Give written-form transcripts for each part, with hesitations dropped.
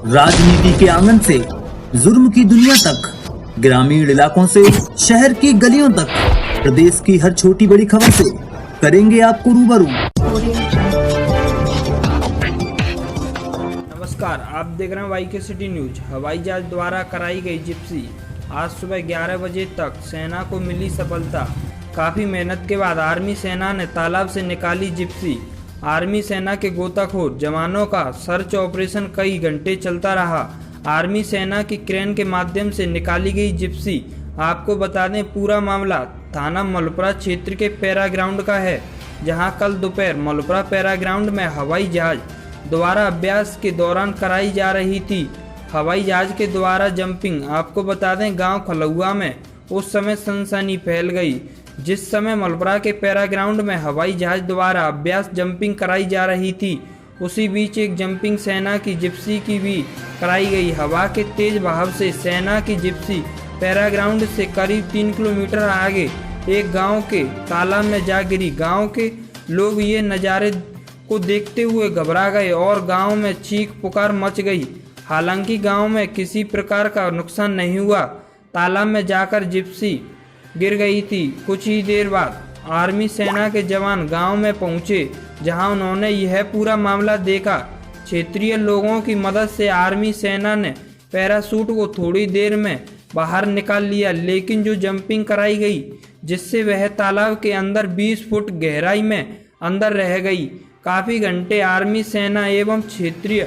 राजनीति के आंगन से जुर्म की दुनिया तक, ग्रामीण इलाकों से शहर की गलियों तक, प्रदेश की हर छोटी बड़ी खबर से करेंगे आपको रूबरू। नमस्कार, आप देख रहे हैं वाईके सिटी न्यूज। हवाई जहाज द्वारा कराई गई जिप्सी, आज सुबह 11 बजे तक सेना को मिली सफलता। काफी मेहनत के बाद आर्मी सेना ने तालाब से निकाली जिप्सी। आर्मी सेना के गोताखोर जवानों का सर्च ऑपरेशन कई घंटे चलता रहा। आर्मी सेना की क्रेन के माध्यम से निकाली गई जिप्सी। आपको बता दें, पूरा मामला थाना मलपुरा क्षेत्र के पैरा ग्राउंड का है, जहां कल दोपहर मलपुरा पैरा ग्राउंड में हवाई जहाज द्वारा अभ्यास के दौरान कराई जा रही थी। हवाई जहाज के द्वारा जंपिंग। आपको बता दें, गांव खलुआ में उस समय सनसनी फैल गई। जिस समय मलपुरा के पैरा ग्राउंड में हवाई जहाज द्वारा अभ्यास जंपिंग कराई जा रही थी, उसी बीच एक जंपिंग सेना की जिप्सी की भी कराई गई। हवा के तेज बहाव से सेना की जिप्सी पैरा ग्राउंड से करीब 3 किलोमीटर आगे एक गांव के तालाब में जा गिरी। गांव के लोग ये नज़ारे को देखते हुए घबरा गए और गांव में चीख पुकार मच गई। हालांकि गांव में किसी प्रकार का नुकसान नहीं हुआ। तालाब में जाकर जिप्सी गिर गई थी। कुछ ही देर बाद आर्मी सेना के जवान गांव में पहुंचे, जहां उन्होंने यह पूरा मामला देखा। क्षेत्रीय लोगों की मदद से आर्मी सेना ने पैराशूट को थोड़ी देर में बाहर निकाल लिया, लेकिन जो जंपिंग कराई गई जिससे वह तालाब के अंदर 20 फुट गहराई में अंदर रह गई। काफ़ी घंटे आर्मी सेना एवं क्षेत्रीय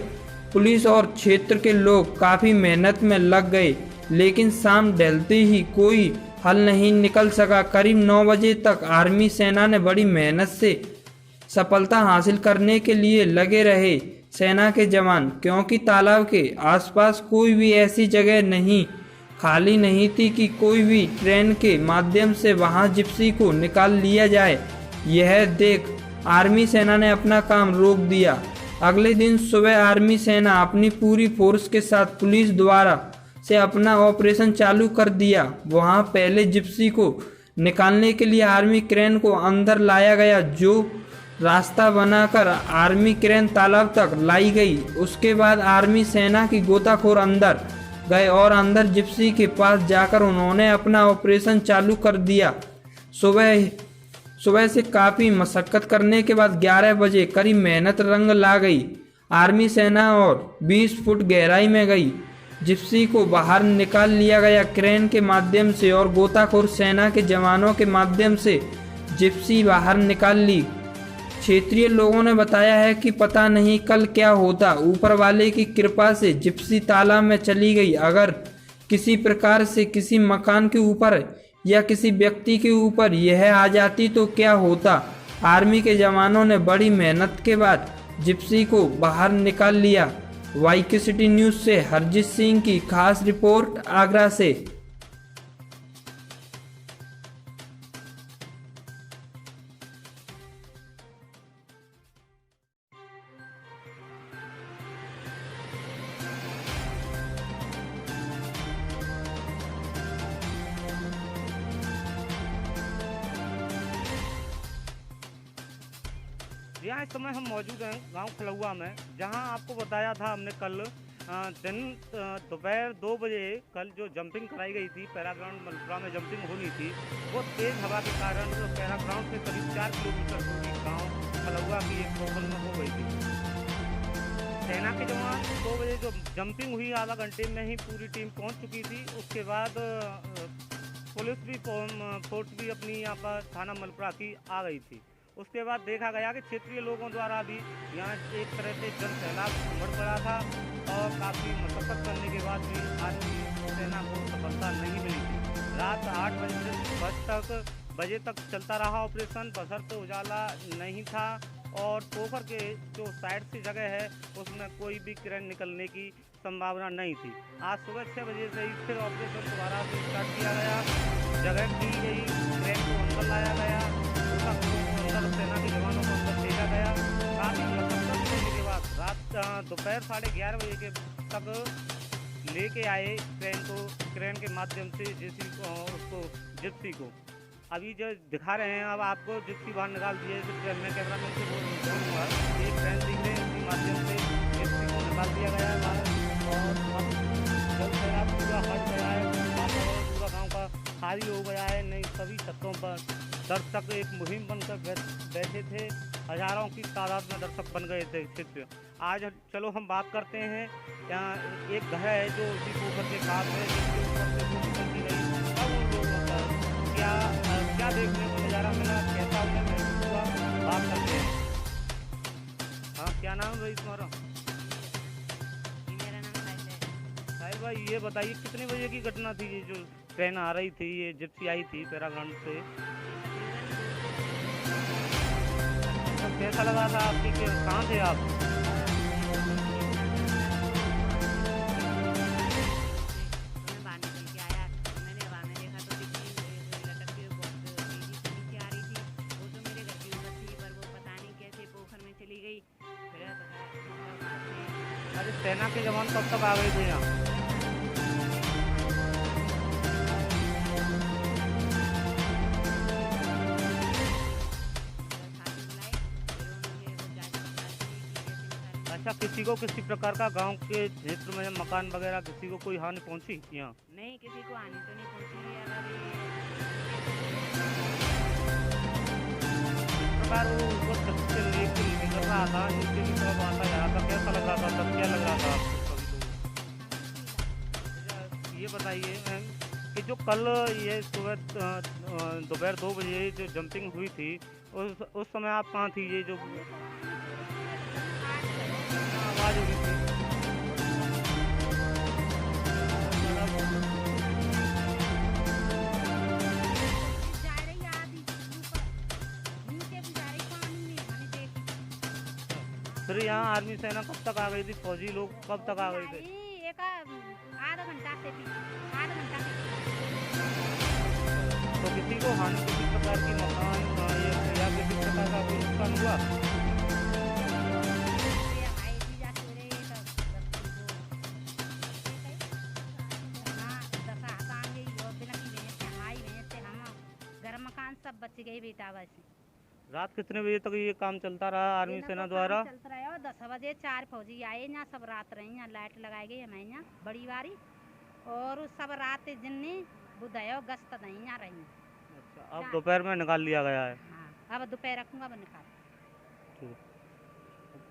पुलिस और क्षेत्र के लोग काफ़ी मेहनत में लग गए, लेकिन शाम ढलते ही कोई हल नहीं निकल सका। करीब 9 बजे तक आर्मी सेना ने बड़ी मेहनत से सफलता हासिल करने के लिए लगे रहे सेना के जवान, क्योंकि तालाब के आसपास कोई भी ऐसी जगह नहीं खाली नहीं थी कि कोई भी ट्रेन के माध्यम से वहां जिप्सी को निकाल लिया जाए। यह देख आर्मी सेना ने अपना काम रोक दिया। अगले दिन सुबह आर्मी सेना अपनी पूरी फोर्स के साथ पुलिस द्वारा से अपना ऑपरेशन चालू कर दिया। वहां पहले जिप्सी को निकालने के लिए आर्मी क्रेन को अंदर लाया गया, जो रास्ता बनाकर आर्मी क्रेन तालाब तक लाई गई। उसके बाद आर्मी सेना की गोताखोर अंदर गए और अंदर जिप्सी के पास जाकर उन्होंने अपना ऑपरेशन चालू कर दिया। सुबह से काफ़ी मशक्क़त करने के बाद 11 बजे करीब मेहनत रंग ला गई। आर्मी सेना और 20 फुट गहराई में गई जिप्सी को बाहर निकाल लिया गया क्रेन के माध्यम से, और गोताखोर सेना के जवानों के माध्यम से जिप्सी बाहर निकाल ली। क्षेत्रीय लोगों ने बताया है कि पता नहीं कल क्या होता, ऊपर वाले की कृपा से जिप्सी तालाब में चली गई। अगर किसी प्रकार से किसी मकान के ऊपर या किसी व्यक्ति के ऊपर यह आ जाती तो क्या होता। आर्मी के जवानों ने बड़ी मेहनत के बाद जिप्सी को बाहर निकाल लिया। वाईके सिटी न्यूज से हरजीत सिंह की खास रिपोर्ट आगरा से। यहाँ इस समय हम मौजूद हैं गांव खलुआ में, जहां आपको बताया था हमने कल दिन दोपहर 2 बजे कल जो जंपिंग कराई गई थी पैरा ग्राउंड मलपुरा में जंपिंग होनी थी, वो तेज़ हवा के कारण पैरा ग्राउंड से करीब 4 किलोमीटर दूरी गांव खलुआ की एक लोकल में हो गई थी। सेना के जवान 2 बजे जो जंपिंग हुई आधा घंटे में ही पूरी टीम पहुँच चुकी थी। उसके बाद पुलिस भी फोर्स भी अपनी यहाँ पर थाना मलपुरा की आ गई थी। उसके बाद देखा गया कि क्षेत्रीय लोगों द्वारा भी यहाँ एक तरह से जन सैलाब उमड़ पड़ा था और काफ़ी मशक्क़त करने के बाद भी आर्मी सेना को सफलता नहीं मिली थी। रात 8 बजे तक चलता रहा ऑपरेशन, बशर्ते उजाला नहीं था और पोखर के जो साइड से जगह है उसमें कोई भी क्रेन निकलने की संभावना नहीं थी। आज सुबह 6 बजे से ही फिर ऑपरेशन दोबारा से स्टार्ट किया गया। जगह की गई, क्रेन को अंदर लाया गया, सेना के जवानों को अंदर भेजा गया। काफ़ी मशक्क़त करने के बाद रात दोपहर 11:30 बजे के तक लेके आए क्रेन के माध्यम से जिप्सी को अभी जो दिखा रहे हैं, अब आपको जिप्सी बाहर निकाल दिए। मैं कैमरा मैन से बोलूँगा, एक ट्रेन दिख रहे हैं, इसके माध्यम से जिप्सी को निकाल दिया गया है बाहर। और जारी हो गया है। नहीं, सभी छतों पर दर्शक एक मुहिम बनकर बैठे थे। हजारों की तादाद में दर्शक बन गए थे चित्र। आज चलो हम बात करते हैं, यहाँ एक घर है जो उसी पोखर के पास है, जिसके ऊपर से वो निकलती रही। अब उन लोगों पर क्या देखने को नज़ारा मिला, कैसा उन्हें महसूस हुआ, बात करते हैं। हाँ, क्या नाम है भाई तुम्हारा? मेरा नाम साहिल है। साहिल भाई, ये बताइए कितने बजे की घटना थी, ये जो ट्रेन आ रही थी, ये जिप्सी आई थी पैराग्राउंड से? तब कैसा लगा था आपकी, कहाँ थे आप? मैं बाहर निकल के आया, मैंने हवा में देखा तो दिखती लटक के बहुत तेजी से नीचे आ रही थी। वो तो मेरे घर की ऊपर थी, पर वो पता नहीं कैसे पोखर में चली गई। फिर अरे सेना के जवान कब तक आ गए थे यहाँ? अच्छा, किसी को किसी प्रकार का गांव के क्षेत्र में मकान वगैरह किसी को कोई हानि पहुंची यहाँ? नहीं, किसी को हानि तो नहीं पहुंची है। इस प्रकार वो छत से लेके निकल रहा था, नीचे की तरफ आता जा रहा था, कैसा लग रहा था तब, क्या लग रहा था आपको सभी लोगों? अच्छा, ये बताइए मैम कि जो कल ये सुबह दोपहर 2 बजे जो जंपिंग हुई थी, उस समय आप कहाँ थी? ये जो आवाज़ हुई थी, जा रही आधी ऊपर, नीचे भी जा रही पानी में, मैंने देखी। फिर यहाँ आर्मी सेना कब तक आ गई थी? फौजी लोग कब तक आ गए थे? एक आधा घंटा से थी, आधा घंटा से थी। तो किसी को हानि, किसी प्रकार की मकान या किसी प्रकार का कोई नुकसान हुआ? ये हमारे जीजा सो रहे तब हाँ, दस हाथ आ गई और बिना की भैंस से, हमारी भैंस से, हम घर मकान सब बच गए बेटा। बस रात कितने बजे तक ये काम चलता रहा आर्मी इतना सेना तो द्वारा? काम चलता रहा। 10 बजे 4 फौजी आए यहाँ, सब रात रही यहाँ, लाइट लगाई गई हमारे यहाँ बड़ी बारी, और सब रात जिनने बुधायो गश्त नहीं यहाँ रही। अच्छा, अब दोपहर में निकाल लिया गया है? हाँ, अब दोपहर रखूँगा, अब निकाल। ठीक है,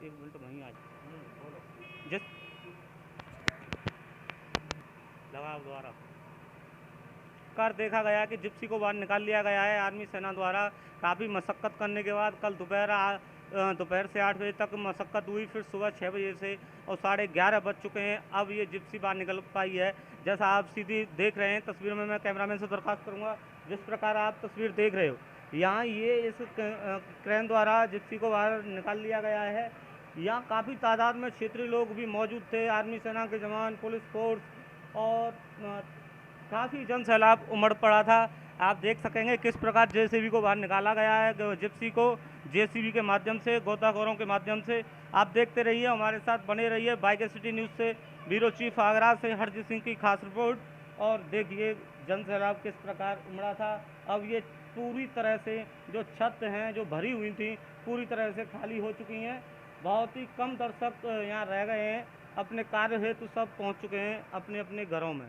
एक मिनट वहीं आ जाओ। जिस लगा दोबारा कर देखा गया कि जिप्सी को बाहर निकाल लिया गया है आर्मी सेना द्वारा। काफ़ी मशक्क़त करने के बाद कल दोपहर से 8 बजे तक मशक्क़त हुई, फिर सुबह 6 बजे से और 11:30 बज चुके हैं, अब ये जिप्सी बाहर निकल पाई है। जैसा आप सीधी देख रहे हैं तस्वीर में, मैं कैमरामैन से दरख्वास्त करूंगा, जिस प्रकार आप तस्वीर देख रहे हो, यहाँ ये इस क्रेन द्वारा जिप्सी को बाहर निकाल लिया गया है। यहाँ काफ़ी तादाद में क्षेत्रीय लोग भी मौजूद थे, आर्मी सेना के जवान, पुलिस फोर्स और काफ़ी जन सैलाब उमड़ पड़ा था। आप देख सकेंगे किस प्रकार जेसीबी को बाहर निकाला गया है, जिप्सी को जेसीबी के माध्यम से, गोताखोरों के माध्यम से। आप देखते रहिए, हमारे साथ बने रहिए। बाइक सिटी न्यूज़ से ब्यूरो चीफ आगरा से हरजीत सिंह की खास रिपोर्ट। और देखिए जन सैलाब किस प्रकार उमड़ा था। अब ये पूरी तरह से जो छत हैं जो भरी हुई थी, पूरी तरह से खाली हो चुकी हैं। बहुत ही कम दर्शक यहाँ रह गए हैं, अपने कार्य हेतु सब पहुँच चुके हैं अपने अपने घरों में।